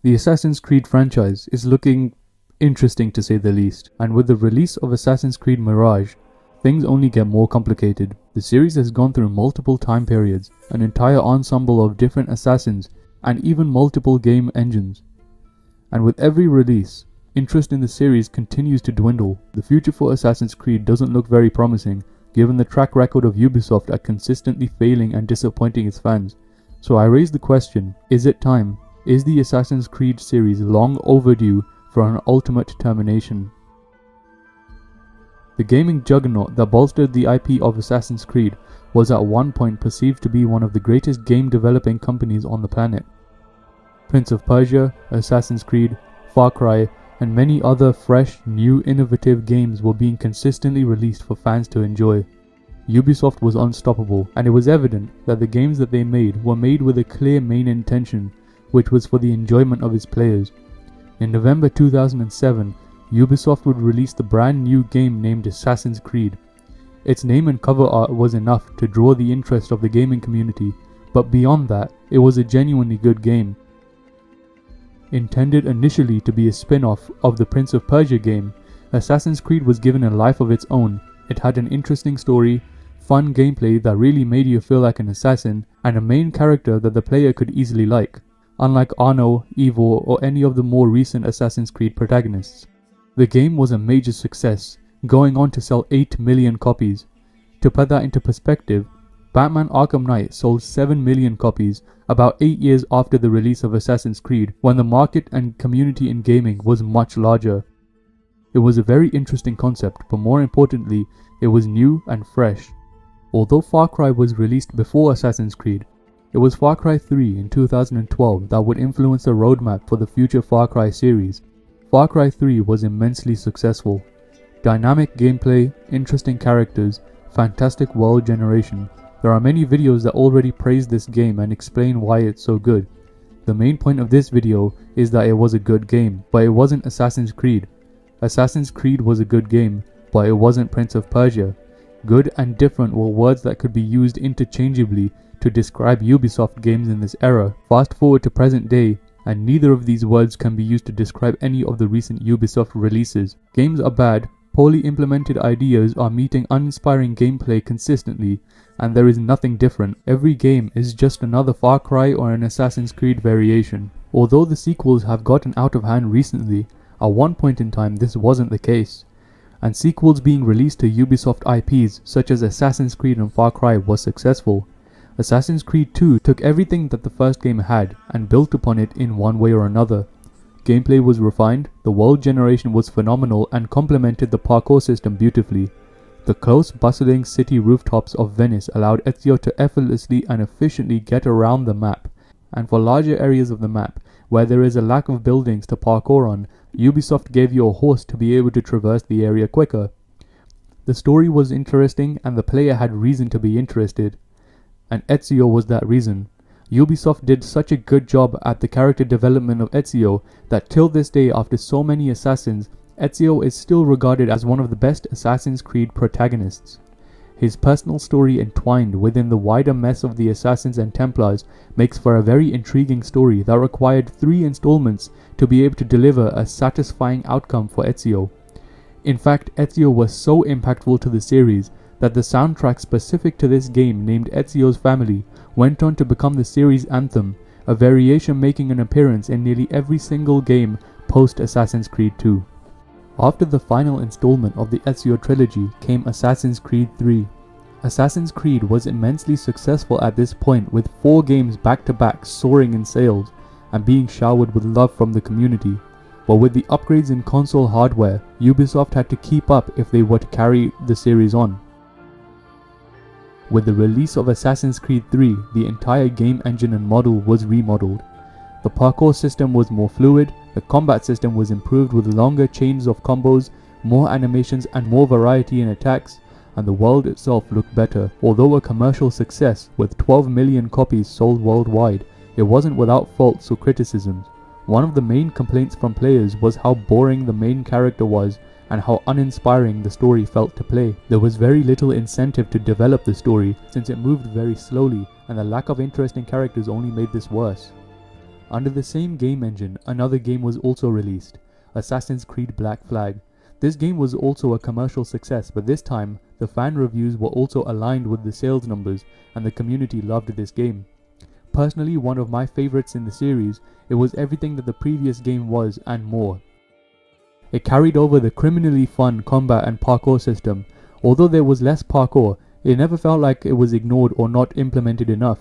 The Assassin's Creed franchise is looking interesting to say the least, and with the release of Assassin's Creed Mirage, things only get more complicated. The series has gone through multiple time periods, an entire ensemble of different assassins, and even multiple game engines. And with every release, interest in the series continues to dwindle. The future for Assassin's Creed doesn't look very promising, given the track record of Ubisoft at consistently failing and disappointing its fans. So I raise the question, is it time? Is the Assassin's Creed series long overdue for an ultimate termination? The gaming juggernaut that bolstered the IP of Assassin's Creed was at one point perceived to be one of the greatest game developing companies on the planet. Prince of Persia, Assassin's Creed, Far Cry, and many other fresh, new, innovative games were being consistently released for fans to enjoy. Ubisoft was unstoppable, and it was evident that the games that they made were made with a clear main intention, which was for the enjoyment of its players. In November 2007, Ubisoft would release the brand new game named Assassin's Creed. Its name and cover art was enough to draw the interest of the gaming community, but beyond that, it was a genuinely good game. Intended initially to be a spin-off of the Prince of Persia game, Assassin's Creed was given a life of its own. It had an interesting story, fun gameplay that really made you feel like an assassin, and a main character that the player could easily like, unlike Arno, Eivor, or any of the more recent Assassin's Creed protagonists. The game was a major success, going on to sell 8 million copies. To put that into perspective, Batman Arkham Knight sold 7 million copies about 8 years after the release of Assassin's Creed, when the market and community in gaming was much larger. It was a very interesting concept, but more importantly, it was new and fresh. Although Far Cry was released before Assassin's Creed, it was Far Cry 3 in 2012 that would influence the roadmap for the future Far Cry series. Far Cry 3 was immensely successful. Dynamic gameplay, interesting characters, fantastic world generation. There are many videos that already praise this game and explain why it's so good. The main point of this video is that it was a good game, but it wasn't Assassin's Creed. Assassin's Creed was a good game, but it wasn't Prince of Persia. Good and different were words that could be used interchangeably to describe Ubisoft games in this era. Fast forward to present day, and neither of these words can be used to describe any of the recent Ubisoft releases. Games are bad, poorly implemented ideas are meeting uninspiring gameplay consistently, and there is nothing different. Every game is just another Far Cry or an Assassin's Creed variation. Although the sequels have gotten out of hand recently, at one point in time this wasn't the case, and sequels being released to Ubisoft IPs such as Assassin's Creed and Far Cry was successful. Assassin's Creed 2 took everything that the first game had and built upon it in one way or another. Gameplay was refined, the world generation was phenomenal and complemented the parkour system beautifully. The close, bustling city rooftops of Venice allowed Ezio to effortlessly and efficiently get around the map, and for larger areas of the map, where there is a lack of buildings to parkour on, Ubisoft gave you a horse to be able to traverse the area quicker. The story was interesting and the player had reason to be interested, and Ezio was that reason. Ubisoft did such a good job at the character development of Ezio that till this day, after so many assassins, Ezio is still regarded as one of the best Assassin's Creed protagonists. His personal story entwined within the wider mess of the Assassins and Templars makes for a very intriguing story that required 3 installments to be able to deliver a satisfying outcome for Ezio. In fact, Ezio was so impactful to the series that the soundtrack specific to this game, named Ezio's Family, went on to become the series anthem, a variation making an appearance in nearly every single game post Assassin's Creed 2. After the final installment of the Ezio trilogy came Assassin's Creed 3. Assassin's Creed was immensely successful at this point, with 4 games back to back soaring in sales and being showered with love from the community. But with the upgrades in console hardware, Ubisoft had to keep up if they were to carry the series on. With the release of Assassin's Creed 3, the entire game engine and model was remodeled. The parkour system was more fluid, the combat system was improved with longer chains of combos, more animations and more variety in attacks, and the world itself looked better. Although a commercial success with 12 million copies sold worldwide, it wasn't without faults or criticisms. One of the main complaints from players was how boring the main character was and how uninspiring the story felt to play. There was very little incentive to develop the story since it moved very slowly, and the lack of interest in characters only made this worse. Under the same game engine, another game was also released, Assassin's Creed Black Flag. This game was also a commercial success, but this time, the fan reviews were also aligned with the sales numbers, and the community loved this game. Personally, one of my favorites in the series, it was everything that the previous game was and more. It carried over the criminally fun combat and parkour system. Although there was less parkour, it never felt like it was ignored or not implemented enough.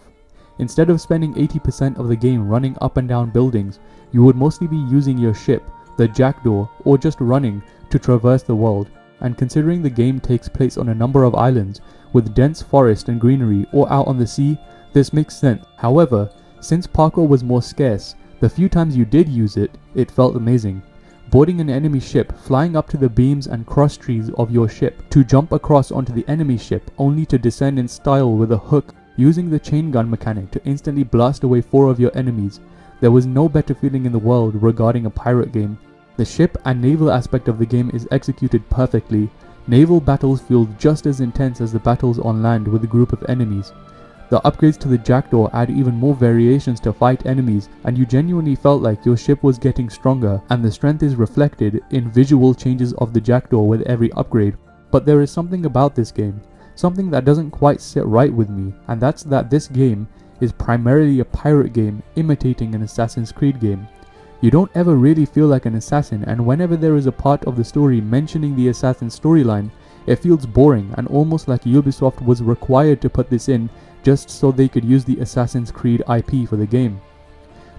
Instead of spending 80% of the game running up and down buildings, you would mostly be using your ship, the jackdaw, or just running to traverse the world. And considering the game takes place on a number of islands with dense forest and greenery or out on the sea, this makes sense. However, since parkour was more scarce, the few times you did use it, it felt amazing. Boarding an enemy ship, flying up to the beams and cross trees of your ship to jump across onto the enemy ship only to descend in style with a hook, using the chain gun mechanic to instantly blast away 4 of your enemies. There was no better feeling in the world regarding a pirate game. The ship and naval aspect of the game is executed perfectly. Naval battles feel just as intense as the battles on land with a group of enemies. The upgrades to the jackdaw add even more variations to fight enemies, and you genuinely felt like your ship was getting stronger, and the strength is reflected in visual changes of the jackdaw with every upgrade. But there is something about this game, something that doesn't quite sit right with me, and that's that this game is primarily a pirate game imitating an Assassin's Creed game. You don't ever really feel like an assassin, and whenever there is a part of the story mentioning the assassin storyline, it feels boring and almost like Ubisoft was required to put this in just so they could use the Assassin's Creed IP for the game.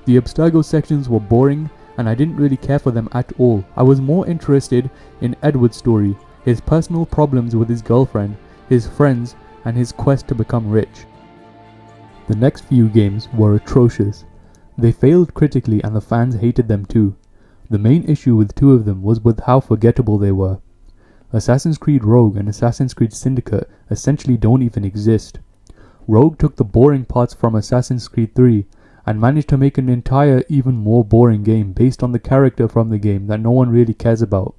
The Abstergo sections were boring, and I didn't really care for them at all. I was more interested in Edward's story, his personal problems with his girlfriend, his friends, and his quest to become rich. The next few games were atrocious. They failed critically and the fans hated them too. The main issue with 2 of them was with how forgettable they were. Assassin's Creed Rogue and Assassin's Creed Syndicate essentially don't even exist. Rogue took the boring parts from Assassin's Creed 3 and managed to make an entire even more boring game based on the character from the game that no one really cares about.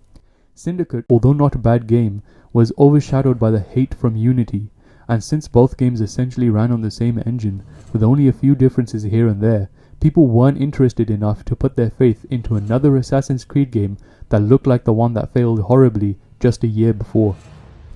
Syndicate, although not a bad game, was overshadowed by the hate from Unity, and since both games essentially ran on the same engine, with only a few differences here and there, people weren't interested enough to put their faith into another Assassin's Creed game that looked like the one that failed horribly just a year before.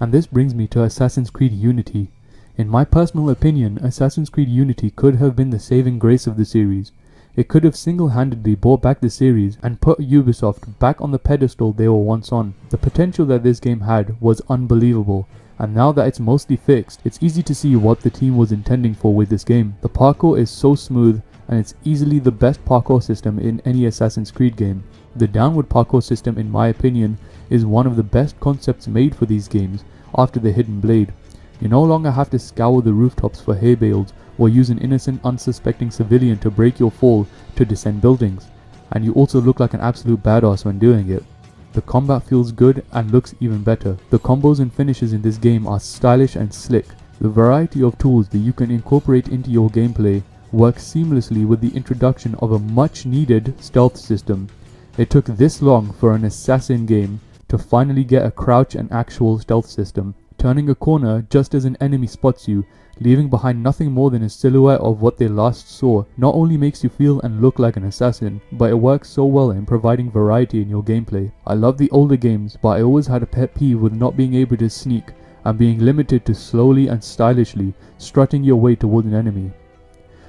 And this brings me to Assassin's Creed Unity. In my personal opinion, Assassin's Creed Unity could have been the saving grace of the series. It could have single-handedly brought back the series and put Ubisoft back on the pedestal they were once on. The potential that this game had was unbelievable, and now that it's mostly fixed, it's easy to see what the team was intending for with this game. The parkour is so smooth, and it's easily the best parkour system in any Assassin's Creed game. The downward parkour system, in my opinion, is one of the best concepts made for these games after the Hidden Blade. You no longer have to scour the rooftops for hay bales or use an innocent unsuspecting civilian to break your fall to descend buildings, and you also look like an absolute badass when doing it. The combat feels good and looks even better. The combos and finishes in this game are stylish and slick. The variety of tools that you can incorporate into your gameplay works seamlessly with the introduction of a much needed stealth system. It took this long for an assassin game to finally get a crouch and actual stealth system. Turning a corner just as an enemy spots you, leaving behind nothing more than a silhouette of what they last saw, not only makes you feel and look like an assassin, but it works so well in providing variety in your gameplay. I love the older games, but I always had a pet peeve with not being able to sneak and being limited to slowly and stylishly strutting your way towards an enemy.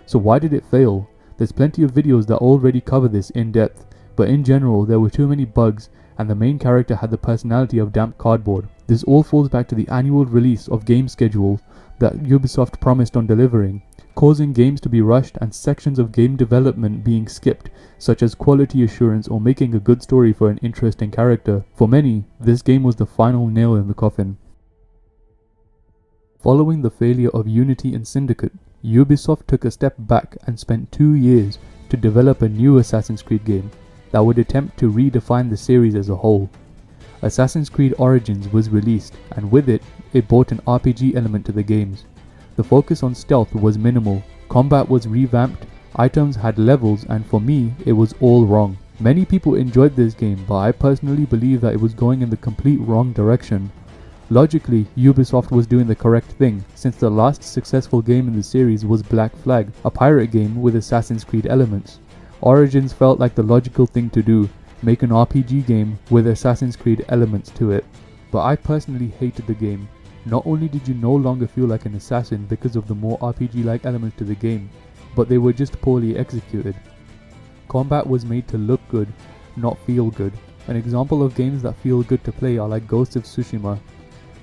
So why did it fail? There's plenty of videos that already cover this in depth, but in general there were too many bugs and the main character had the personality of damp cardboard. This all falls back to the annual release of game schedules that Ubisoft promised on delivering, causing games to be rushed and sections of game development being skipped, such as quality assurance or making a good story for an interesting character. For many, this game was the final nail in the coffin. Following the failure of Unity and Syndicate, Ubisoft took a step back and spent 2 years to develop a new Assassin's Creed game that would attempt to redefine the series as a whole. Assassin's Creed Origins was released, and with it, it brought an RPG element to the games. The focus on stealth was minimal, combat was revamped, items had levels, and for me, it was all wrong. Many people enjoyed this game, but I personally believe that it was going in the complete wrong direction. Logically, Ubisoft was doing the correct thing, since the last successful game in the series was Black Flag, a pirate game with Assassin's Creed elements. Origins felt like the logical thing to do, make an RPG game with Assassin's Creed elements to it. But I personally hated the game. Not only did you no longer feel like an assassin because of the more RPG-like elements to the game, but they were just poorly executed. Combat was made to look good, not feel good. An example of games that feel good to play are like Ghost of Tsushima.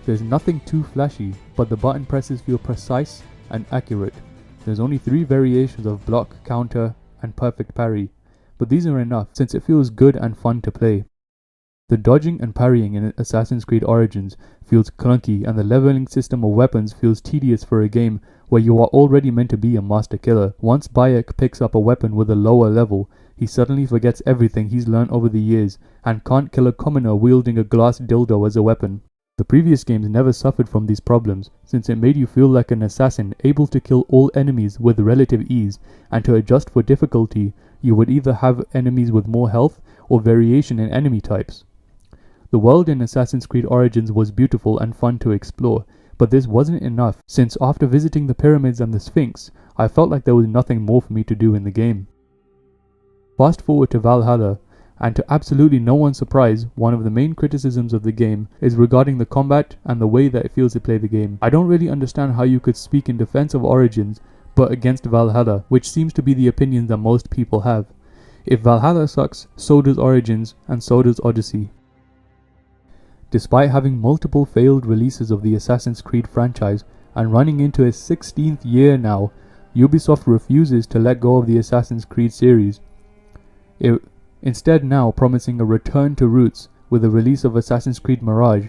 There's nothing too flashy, but the button presses feel precise and accurate. There's only 3 variations of block, counter, and perfect parry, but these are enough since it feels good and fun to play. The dodging and parrying in Assassin's Creed Origins feels clunky, and the leveling system of weapons feels tedious for a game where you are already meant to be a master killer. Once Bayek picks up a weapon with a lower level, he suddenly forgets everything he's learned over the years and can't kill a commoner wielding a glass dildo as a weapon. The previous games never suffered from these problems, since it made you feel like an assassin able to kill all enemies with relative ease, and to adjust for difficulty, you would either have enemies with more health or variation in enemy types. The world in Assassin's Creed Origins was beautiful and fun to explore, but this wasn't enough, since after visiting the pyramids and the Sphinx, I felt like there was nothing more for me to do in the game. Fast forward to Valhalla, and to absolutely no one's surprise, one of the main criticisms of the game is regarding the combat and the way that it feels to play the game. I don't really understand how you could speak in defense of Origins, but against Valhalla, which seems to be the opinion that most people have. If Valhalla sucks, so does Origins, and so does Odyssey. Despite having multiple failed releases of the Assassin's Creed franchise, and running into its 16th year now, Ubisoft refuses to let go of the Assassin's Creed series. Instead now promising a return to roots with the release of Assassin's Creed Mirage.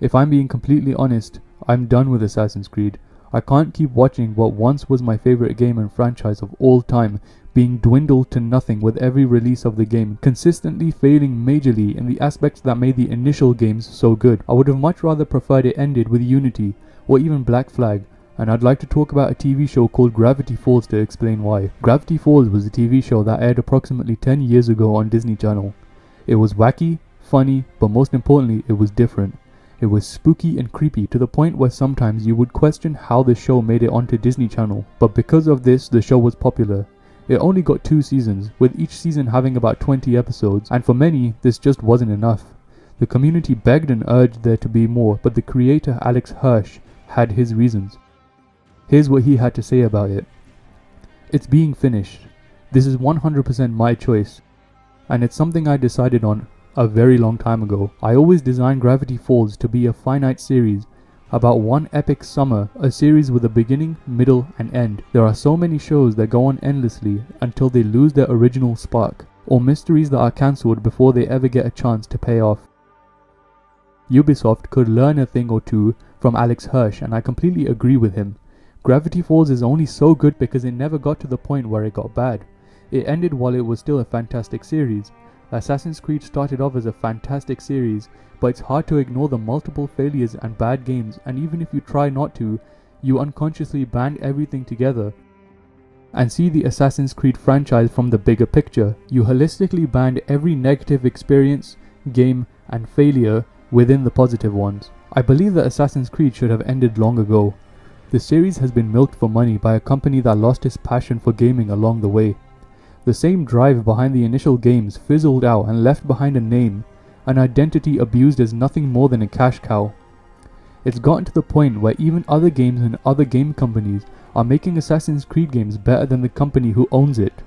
If I'm being completely honest, I'm done with Assassin's Creed. I can't keep watching what once was my favorite game and franchise of all time being dwindled to nothing with every release of the game, consistently failing majorly in the aspects that made the initial games so good. I would have much rather preferred it ended with Unity, or even Black Flag, and I'd like to talk about a TV show called Gravity Falls to explain why. Gravity Falls was a TV show that aired approximately 10 years ago on Disney Channel. It was wacky, funny, but most importantly, it was different. It was spooky and creepy to the point where sometimes you would question how the show made it onto Disney Channel. But because of this, the show was popular. It only got 2 seasons, with each season having about 20 episodes, and for many, this just wasn't enough. The community begged and urged there to be more, but the creator Alex Hirsch had his reasons. Here's what he had to say about it. It's being finished. This is 100% my choice, and it's something I decided on a very long time ago. I always designed Gravity Falls to be a finite series, about one epic summer, a series with a beginning, middle, and end. There are so many shows that go on endlessly until they lose their original spark, or mysteries that are cancelled before they ever get a chance to pay off. Ubisoft could learn a thing or two from Alex Hirsch, and I completely agree with him. Gravity Falls is only so good because it never got to the point where it got bad. It ended while it was still a fantastic series. Assassin's Creed started off as a fantastic series, but it's hard to ignore the multiple failures and bad games, and even if you try not to, you unconsciously band everything together and see the Assassin's Creed franchise from the bigger picture. You holistically band every negative experience, game, and failure within the positive ones. I believe that Assassin's Creed should have ended long ago. The series has been milked for money by a company that lost its passion for gaming along the way. The same drive behind the initial games fizzled out and left behind a name, an identity abused as nothing more than a cash cow. It's gotten to the point where even other games and other game companies are making Assassin's Creed games better than the company who owns it.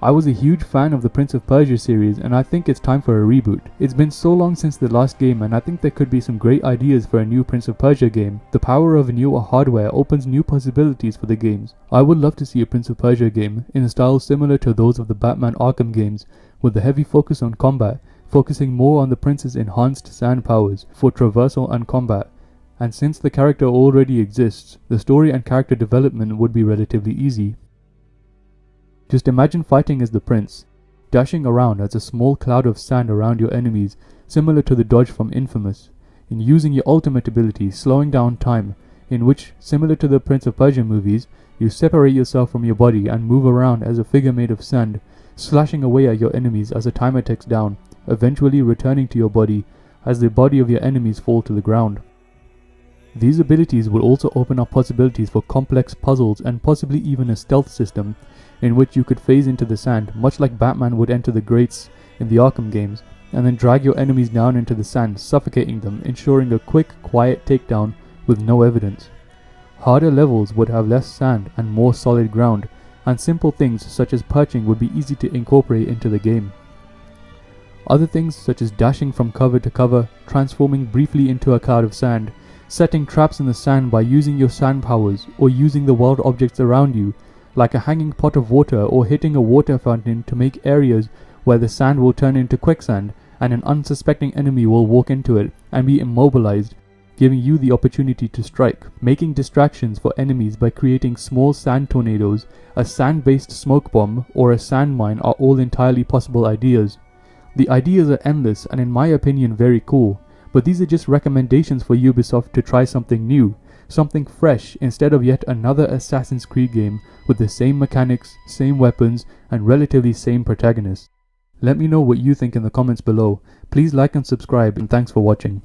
I was a huge fan of the Prince of Persia series, and I think it's time for a reboot. It's been so long since the last game, and I think there could be some great ideas for a new Prince of Persia game. The power of newer hardware opens new possibilities for the games. I would love to see a Prince of Persia game in a style similar to those of the Batman Arkham games, with a heavy focus on combat, focusing more on the prince's enhanced sand powers for traversal and combat. And since the character already exists, the story and character development would be relatively easy. Just imagine fighting as the prince, dashing around as a small cloud of sand around your enemies, similar to the dodge from Infamous, in using your ultimate ability, slowing down time, in which, similar to the Prince of Persia movies, you separate yourself from your body and move around as a figure made of sand, slashing away at your enemies as the timer ticks down, eventually returning to your body as the body of your enemies fall to the ground. These abilities will also open up possibilities for complex puzzles and possibly even a stealth system, in which you could phase into the sand, much like Batman would enter the grates in the Arkham games, and then drag your enemies down into the sand, suffocating them, ensuring a quick, quiet takedown with no evidence. Harder levels would have less sand and more solid ground, and simple things such as perching would be easy to incorporate into the game. Other things such as dashing from cover to cover, transforming briefly into a cloud of sand, setting traps in the sand by using your sand powers, or using the wild objects around you, like a hanging pot of water or hitting a water fountain to make areas where the sand will turn into quicksand and an unsuspecting enemy will walk into it and be immobilized, giving you the opportunity to strike. Making distractions for enemies by creating small sand tornadoes, a sand-based smoke bomb, or a sand mine are all entirely possible ideas. The ideas are endless and in my opinion very cool, but these are just recommendations for Ubisoft to try something new, something fresh instead of yet another Assassin's Creed game with the same mechanics, same weapons, and relatively same protagonists. Let me know what you think in the comments below. Please like and subscribe, and thanks for watching.